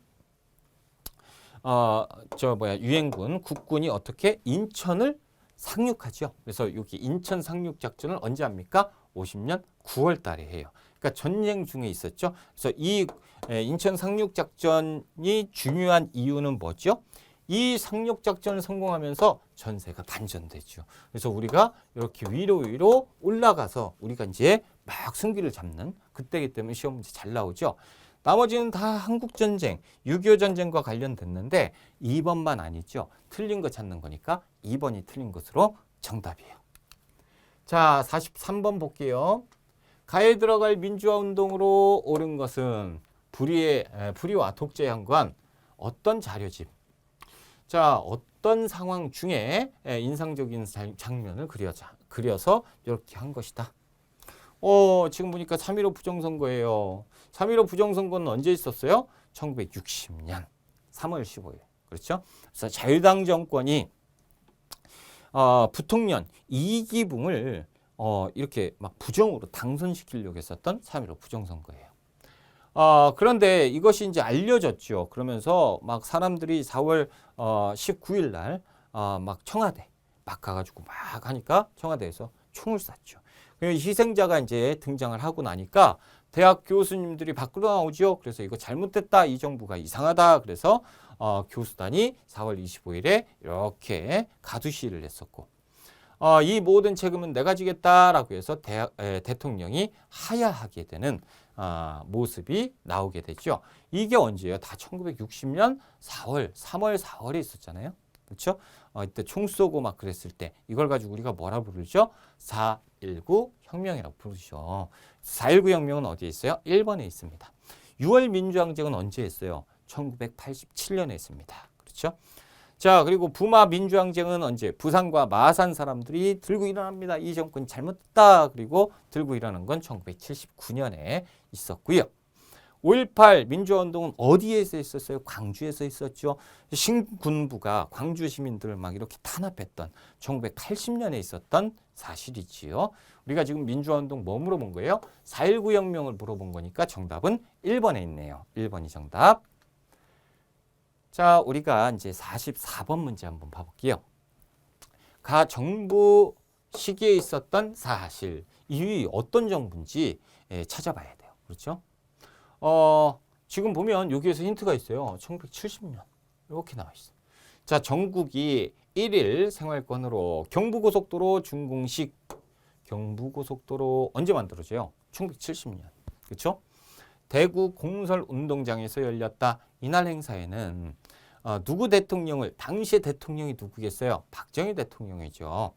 유엔군 국군이 어떻게 인천을 상륙하죠. 그래서 여기 인천 상륙 작전을 언제 합니까? 50년 9월 달에 해요. 그러니까 전쟁 중에 있었죠. 그래서 이 인천 상륙 작전이 중요한 이유는 뭐죠? 이 상륙 작전을 성공하면서 전세가 반전되죠. 그래서 우리가 이렇게 위로 올라가서 우리가 이제 막 승기를 잡는 그때이기 때문에 시험 문제 잘 나오죠. 나머지는 다 한국전쟁, 6.25 전쟁과 관련됐는데 2번만 아니죠. 틀린 거 찾는 거니까 2번이 틀린 것으로 정답이에요. 자, 43번 볼게요. 가에 들어갈 민주화 운동으로 옳은 것은 불의와 독재에 한관 어떤 자료집? 자, 어떤 상황 중에 인상적인 장면을 그려서 이렇게 한 것이다. 지금 보니까 3.15 부정선거예요. 3.15 부정선거는 언제 있었어요? 1960년 3월 15일. 그렇죠? 그래서 자유당 정권이 부통령 이기붕을 이렇게 막 부정으로 당선시키려고 했었던 3.15 부정선거예요. 그런데 이것이 이제 알려졌죠. 그러면서 막 사람들이 4월 19일 날 막 청와대 막 가가지고 막 하니까 청와대에서 총을 쐈죠. 희생자가 이제 등장을 하고 나니까 대학 교수님들이 밖으로 나오죠. 그래서 이거 잘못됐다. 이 정부가 이상하다. 그래서 교수단이 4월 25일에 이렇게 가두시를 했었고 이 모든 책임은 내가 지겠다라고 해서 대통령이 하야하게 되는 모습이 나오게 되죠. 이게 언제예요? 다 1960년 3월 4월에 있었잖아요. 그렇죠? 이때 총 쏘고 막 그랬을 때 이걸 가지고 우리가 뭐라 부르죠? 4.19 혁명이라고 부르죠. 4.19 혁명은 어디에 있어요? 1번에 있습니다. 6월 민주항쟁은 언제 했어요? 1987년에 했습니다. 그렇죠? 자, 그리고 부마 민주항쟁은 언제? 부산과 마산 사람들이 들고 일어납니다. 이 정권 잘못됐다. 그리고 들고 일어난 건 1979년에 있었고요. 5.18 민주화운동은 어디에서 있었어요? 광주에서 있었죠. 신군부가 광주 시민들을 막 이렇게 탄압했던 1980년에 있었던 사실이지요. 우리가 지금 민주화운동 뭐 물어본 거예요? 4.19 혁명을 물어본 거니까 정답은 1번에 있네요. 1번이 정답. 자, 우리가 이제 44번 문제 한번 봐볼게요. 가 정부 시기에 있었던 사실, 이 어떤 정부인지 찾아봐야 돼요. 그렇죠? 지금 보면 여기에서 힌트가 있어요. 1970년 이렇게 나와 있어요. 자, 전국이 1일 생활권으로 경부고속도로 준공식. 경부고속도로 언제 만들어져요? 1970년. 그렇죠? 대구 공설운동장에서 열렸다. 이날 행사에는 누구 대통령을, 당시의 대통령이 누구겠어요? 박정희 대통령이죠.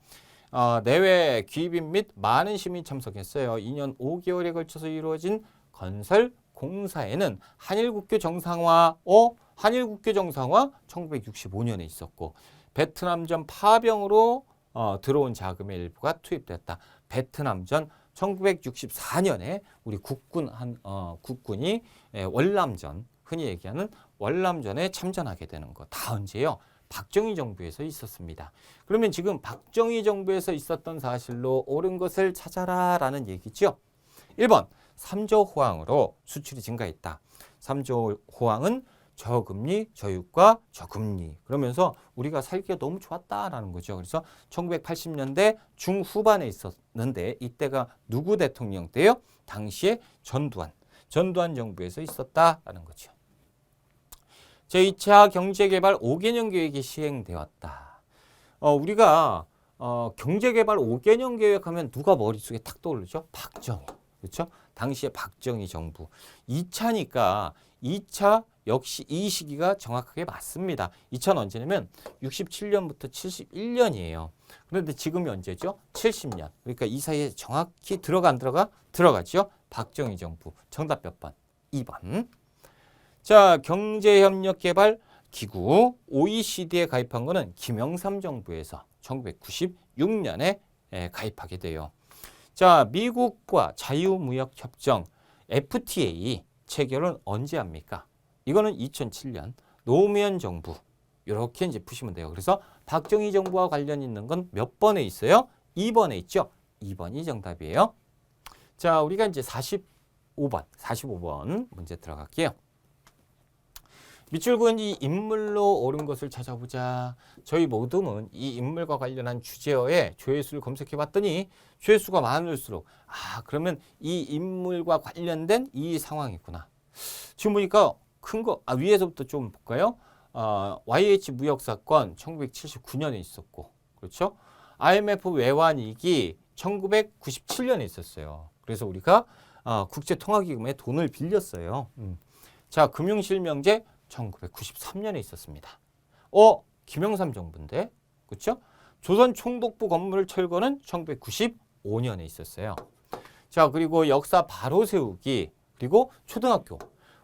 내외 귀빈 및 많은 시민이 참석했어요. 2년 5개월에 걸쳐서 이루어진 건설 공사에는 한일국교 정상화 1965년에 있었고 베트남전 파병으로 들어온 자금의 일부가 투입됐다. 베트남전 1964년에 우리 국군이 월남전, 흔히 얘기하는 월남전에 참전하게 되는 거. 다 언제요? 박정희 정부에서 있었습니다. 그러면 지금 박정희 정부에서 있었던 사실로 옳은 것을 찾아라 라는 얘기죠. 1번 3조 호황으로 수출이 증가했다. 3조 호황은 저금리, 저유가, 저금리. 그러면서 우리가 살기가 너무 좋았다라는 거죠. 그래서 1980년대 중후반에 있었는데 이때가 누구 대통령 때요? 당시에 전두환 정부에서 있었다라는 거죠. 제2차 경제개발 5개년 계획이 시행되었다. 우리가 경제개발 5개년 계획하면 누가 머릿속에 탁 떠오르죠? 박정희. 그렇죠? 당시에 박정희 정부. 2차니까 2차 역시 이 시기가 정확하게 맞습니다. 2차는 언제냐면 67년부터 71년이에요. 그런데 지금이 언제죠? 70년. 그러니까 이 사이에 정확히 들어가죠. 박정희 정부. 정답 몇 번? 2번. 자, 경제협력개발기구 OECD에 가입한 거는 김영삼 정부에서 1996년에 가입하게 돼요. 자, 미국과 자유무역협정 FTA 체결은 언제 합니까? 이거는 2007년 노무현 정부. 이렇게 이제 푸시면 돼요. 그래서 박정희 정부와 관련 있는 건 몇 번에 있어요? 2번에 있죠. 2번이 정답이에요. 자, 우리가 이제 45번 문제 들어갈게요. 밑줄 그은 이 인물로 옳은 것을 찾아보자. 저희 모둠은 이 인물과 관련한 주제어에 조회수를 검색해 봤더니 조회수가 많을수록 그러면 이 인물과 관련된 이 상황이구나. 지금 보니까 큰 거 위에서부터 좀 볼까요? YH 무역 사건 1979년에 있었고, 그렇죠? IMF 외환위기 1997년에 있었어요. 그래서 우리가 국제통화기금에 돈을 빌렸어요. 자, 금융실명제 1993년에 있었습니다. 김영삼 정부인데, 그렇죠? 조선 총독부 건물 철거는 1995년에 있었어요. 자, 그리고 역사 바로 세우기, 그리고 초등학교.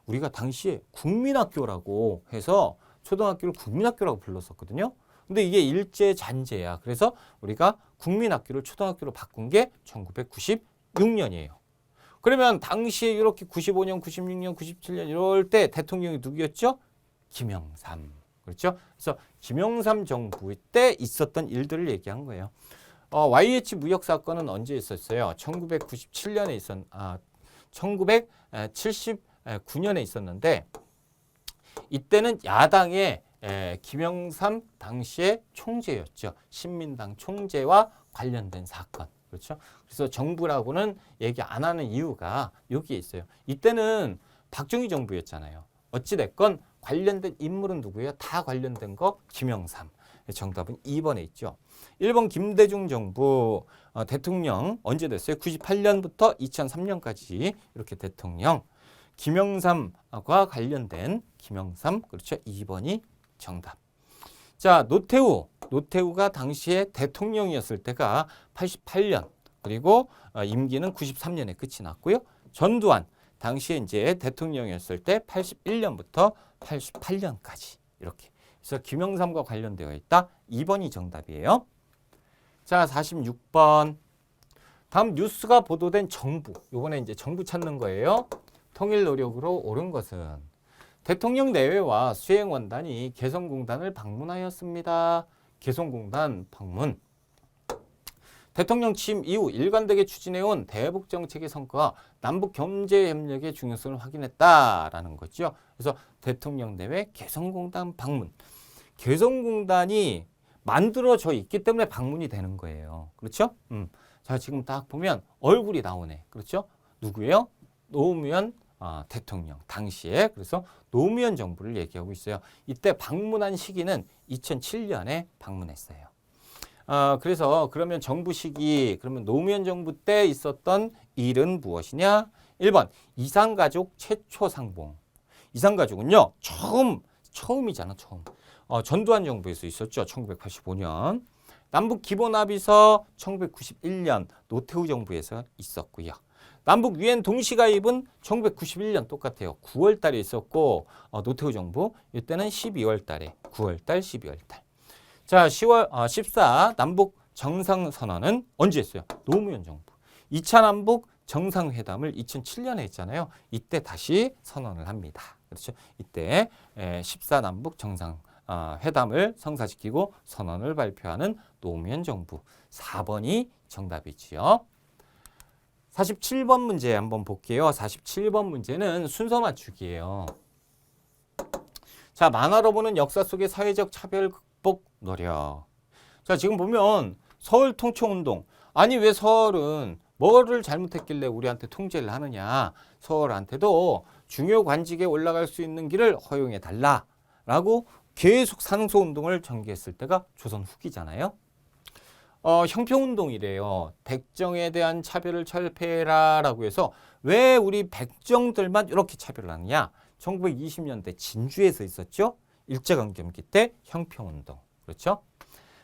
우리가 당시에 국민학교라고 해서 초등학교를 국민학교라고 불렀었거든요. 근데 이게 일제 잔재야. 그래서 우리가 국민학교를 초등학교로 바꾼 게 1996년이에요. 그러면 당시에 이렇게 95년, 96년, 97년 이럴 때 대통령이 누구였죠? 김영삼. 그렇죠? 그래서 김영삼 정부 때 있었던 일들을 얘기한 거예요. YH 무역 사건은 언제 있었어요? 1997년에 1979년에 있었는데 이때는 야당의 김영삼 당시의 총재였죠. 신민당 총재와 관련된 사건. 그렇죠? 그래서 정부라고는 얘기 안 하는 이유가 여기에 있어요. 이때는 박정희 정부였잖아요. 어찌됐건 관련된 인물은 누구예요? 다 관련된 거 김영삼. 정답은 2번에 있죠. 1번 김대중 정부 대통령 언제 됐어요? 98년부터 2003년까지 이렇게 대통령. 김영삼과 관련된 김영삼. 그렇죠? 2번이 정답. 자, 노태우가 당시에 대통령이었을 때가 88년. 그리고 임기는 93년에 끝이 났고요. 전두환 당시에 이제 대통령이었을 때 81년부터 88년까지 이렇게. 그래서 김영삼과 관련되어 있다. 2번이 정답이에요. 자, 46번. 다음 뉴스가 보도된 정부. 이번에 이제 정부 찾는 거예요. 통일 노력으로 옳은 것은 대통령 내외와 수행원단이 개성공단을 방문하였습니다. 개성공단 방문. 대통령 취임 이후 일관되게 추진해온 대북 정책의 성과와 남북 경제 협력의 중요성을 확인했다라는 거죠. 그래서 대통령 내외 개성공단 방문. 개성공단이 만들어져 있기 때문에 방문이 되는 거예요. 그렇죠? 자, 지금 딱 보면 얼굴이 나오네. 그렇죠? 누구예요? 노무현 대통령 당시에. 그래서 노무현 정부를 얘기하고 있어요. 이때 방문한 시기는 2007년에 방문했어요. 그래서 그러면 정부 시기, 그러면 노무현 정부 때 있었던 일은 무엇이냐? 1번 이산가족 최초 상봉. 이산가족은요 처음이잖아. 전두환 정부에서 있었죠. 1985년. 남북 기본합의서 1991년 노태우 정부에서 있었고요. 남북 유엔 동시가입은 1991년 똑같아요. 9월 달에 있었고 노태우 정부 이때는 12월 달에 9월 달, 12월 달. 자, 14 남북 정상선언은 언제 했어요? 노무현 정부. 2차 남북 정상회담을 2007년에 했잖아요. 이때 다시 선언을 합니다. 그렇죠? 이때 14 남북 정상회담을 성사시키고 선언을 발표하는 노무현 정부. 4번이 정답이지요. 47번 문제 한번 볼게요. 47번 문제는 순서 맞추기예요. 자, 만화로 보는 역사 속의 사회적 차별 극복 노력. 자, 지금 보면 서울 통치운동. 아니 왜 서울은 뭐를 잘못했길래 우리한테 통제를 하느냐. 서울한테도 중요 관직에 올라갈 수 있는 길을 허용해 달라라고 계속 상소운동을 전개했을 때가 조선 후기잖아요. 형평운동이래요. 백정에 대한 차별을 철폐해라라고 해서 왜 우리 백정들만 이렇게 차별을 하느냐? 1920년대 진주에서 있었죠. 일제강점기 때 형평운동. 그렇죠?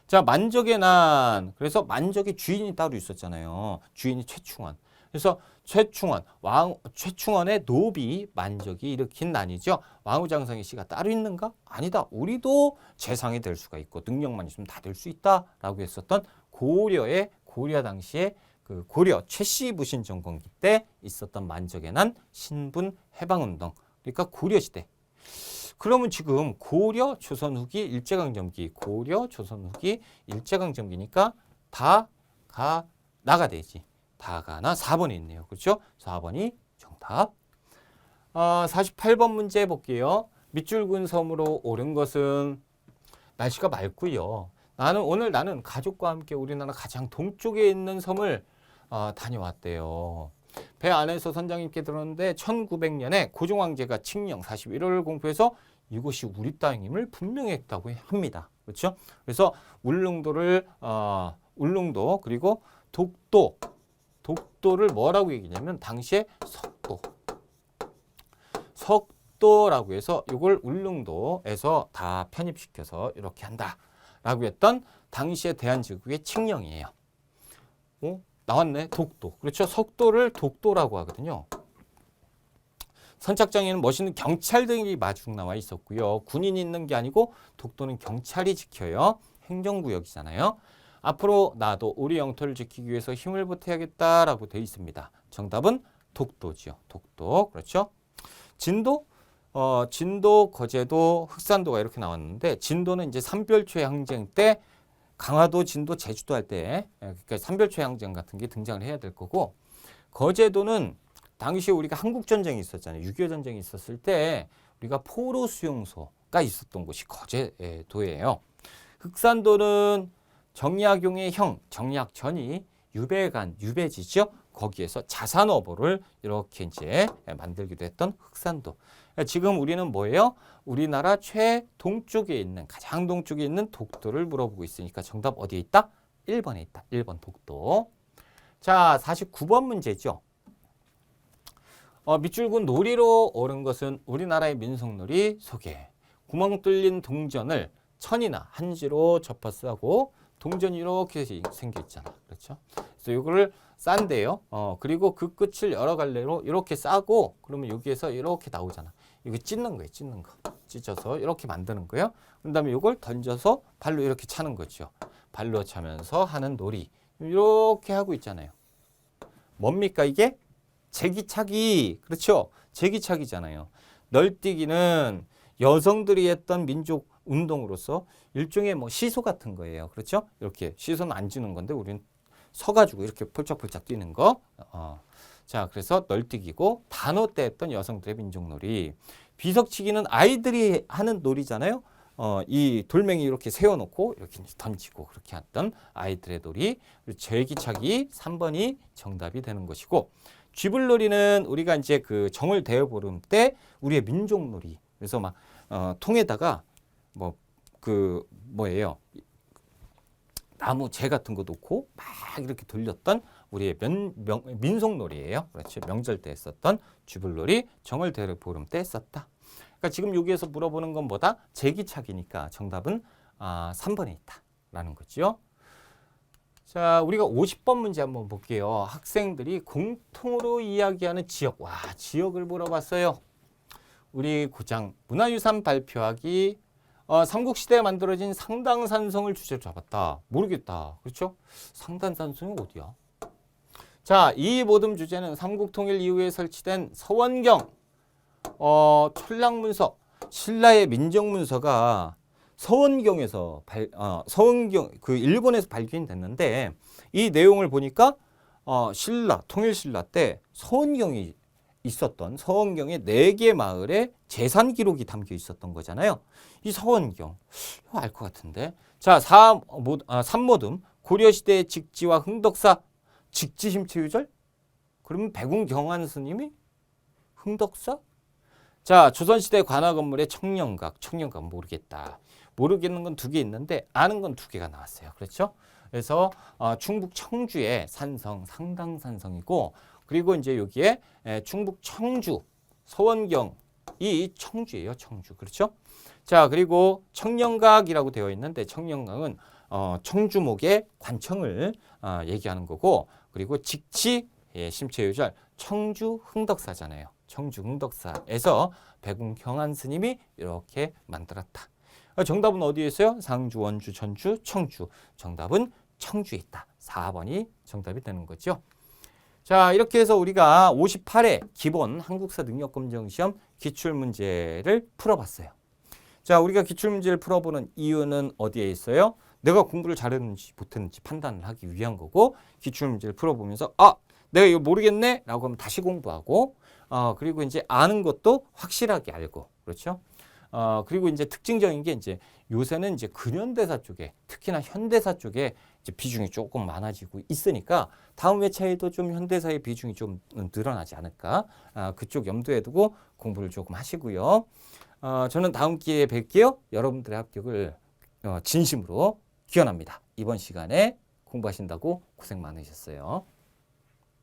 자, 만적의 난. 그래서 만적의 주인이 따로 있었잖아요. 주인이 최충원. 그래서 최충원의 노비 만적이 일으킨 난이죠. 왕후장상의 씨가 따로 있는가? 아니다. 우리도 재상이 될 수가 있고 능력만 있으면 다 될 수 있다라고 했었던 고려 당시에 그 고려 최씨 부신 정권기 때 있었던 만적의 난 신분 해방운동. 그러니까 고려 시대. 그러면 지금 고려 조선 후기 일제강점기, 고려 조선 후기 일제강점기니까 다가 나가 되지. 다가나 4번에 있네요. 그렇죠? 4번이 정답. 48번 문제 볼게요. 밑줄근 섬으로 오른 것은 날씨가 맑고요. 나는 가족과 함께 우리나라 가장 동쪽에 있는 섬을 다녀왔대요. 배 안에서 선장님께 들었는데 1900년에 고종 황제가 칙령 41호를 공표해서 이곳이 우리 땅임을 분명했다고 합니다. 그렇죠? 그래서 울릉도 그리고 독도를 뭐라고 얘기냐면 당시에 석도라고 해서 이걸 울릉도에서 다 편입시켜서 이렇게 한다라고 했던 당시의 대한제국의 칙령이에요. 나왔네. 독도. 그렇죠. 석도를 독도라고 하거든요. 선착장에는 멋있는 경찰들이 마중 나와 있었고요. 군인이 있는 게 아니고 독도는 경찰이 지켜요. 행정구역이잖아요. 앞으로 나도 우리 영토를 지키기 위해서 힘을 보태야겠다라고 되어 있습니다. 정답은 독도지요. 독도. 그렇죠. 진도, 거제도, 흑산도가 이렇게 나왔는데 진도는 이제 삼별초의 항쟁 때 강화도, 진도, 제주도 할 때 그러니까 삼별초의 항쟁 같은 게 등장을 해야 될 거고 거제도는 당시 우리가 한국전쟁이 있었잖아요. 6.25 전쟁이 있었을 때 우리가 포로 수용소가 있었던 곳이 거제도예요. 흑산도는 정약용의 형, 정약전이 유배지죠. 거기에서 자산어보를 이렇게 이제 만들기도 했던 흑산도. 지금 우리는 뭐예요? 우리나라 최동쪽에 있는, 가장 동쪽에 있는 독도를 물어보고 있으니까 정답 어디에 있다? 1번에 있다. 1번 독도. 자, 49번 문제죠. 밑줄근 놀이로 오른 것은 우리나라의 민속놀이 소개. 구멍 뚫린 동전을 천이나 한지로 접어 싸고 동전이 이렇게 생겨 있잖아. 그렇죠? 그래서 이거를 싼데요. 그리고 그 끝을 여러 갈래로 이렇게 싸고 그러면 여기에서 이렇게 나오잖아. 이거 찢는 거예요. 찢는 거. 찢어서 이렇게 만드는 거예요. 그다음에 이걸 던져서 발로 이렇게 차는 거죠. 발로 차면서 하는 놀이. 이렇게 하고 있잖아요. 뭡니까 이게? 제기차기. 그렇죠? 제기차기잖아요. 널뛰기는 여성들이 했던 민족 운동으로서 일종의 뭐 시소 같은 거예요. 그렇죠? 이렇게 시소는 안 주는 건데 우리는 서가지고 이렇게 펄쩍펄쩍 뛰는 거. 자, 그래서 널뛰기고 단오 때 했던 여성들의 민족놀이. 비석치기는 아이들이 하는 놀이잖아요. 이 돌멩이 이렇게 세워놓고 이렇게 던지고 그렇게 했던 아이들의 놀이. 그리고 제기차기 3번이 정답이 되는 것이고 쥐불놀이는 우리가 이제 그 정월 대보름 때 우리의 민족놀이. 그래서 막 통에다가 뭐예요? 나무 재 같은 거 놓고 막 이렇게 돌렸던 우리의 민속놀이예요. 그렇죠. 명절 때 했었던 쥐불놀이, 정월 대보름 때 했었다. 그러니까 지금 여기에서 물어보는 건 뭐다? 제기차기니까 정답은 3번에 있다라는 거죠. 자, 우리가 50번 문제 한번 볼게요. 학생들이 공통으로 이야기하는 지역. 와, 지역을 물어봤어요. 우리 고장 문화유산 발표하기 삼국시대에 만들어진 상당산성을 주제로 잡았다. 모르겠다. 그렇죠? 상당산성이 어디야? 자, 이 모든 주제는 삼국통일 이후에 설치된 서원경, 천랑문서, 신라의 민정문서가 서원경에서 서원경 그 일본에서 발견이 됐는데 이 내용을 보니까 통일신라 때 서원경이 있었던 서원경의 4개 마을에 재산 기록이 담겨 있었던 거잖아요. 이 서원경 이거 알 것 같은데. 자, 3모듬 고려시대의 직지와 흥덕사 직지심체유절? 그러면 백운경환 스님이 흥덕사? 자, 조선시대 관화 건물의 청년각 모르겠다. 모르겠는 건 2개 있는데 아는 건 2개가 나왔어요. 그렇죠? 그래서 충북 청주의 산성, 상당산성이고 그리고 이제 여기에 충북 청주, 서원경이 청주예요. 청주. 그렇죠? 자, 그리고 청령각이라고 되어 있는데 청령각은 청주목의 관청을 얘기하는 거고 그리고 직치 심체유절 청주 흥덕사잖아요. 청주 흥덕사에서 백운경한 스님이 이렇게 만들었다. 정답은 어디에 있어요? 상주, 원주, 전주, 청주. 정답은 청주에 있다. 4번이 정답이 되는 거죠. 자, 이렇게 해서 우리가 58회 기본 한국사 능력검정시험 기출문제를 풀어봤어요. 자, 우리가 기출문제를 풀어보는 이유는 어디에 있어요? 내가 공부를 잘했는지 못했는지 판단을 하기 위한 거고 기출문제를 풀어보면서 내가 이거 모르겠네? 라고 하면 다시 공부하고 그리고 이제 아는 것도 확실하게 알고 그렇죠? 그리고 이제 특징적인 게 이제 요새는 이제 근현대사 쪽에 특히나 현대사 쪽에 이제 비중이 조금 많아지고 있으니까 다음 회차에도 좀 현대사의 비중이 좀 늘어나지 않을까 그쪽 염두에 두고 공부를 조금 하시고요. 저는 다음 기회에 뵐게요. 여러분들의 합격을 진심으로 기원합니다. 이번 시간에 공부하신다고 고생 많으셨어요.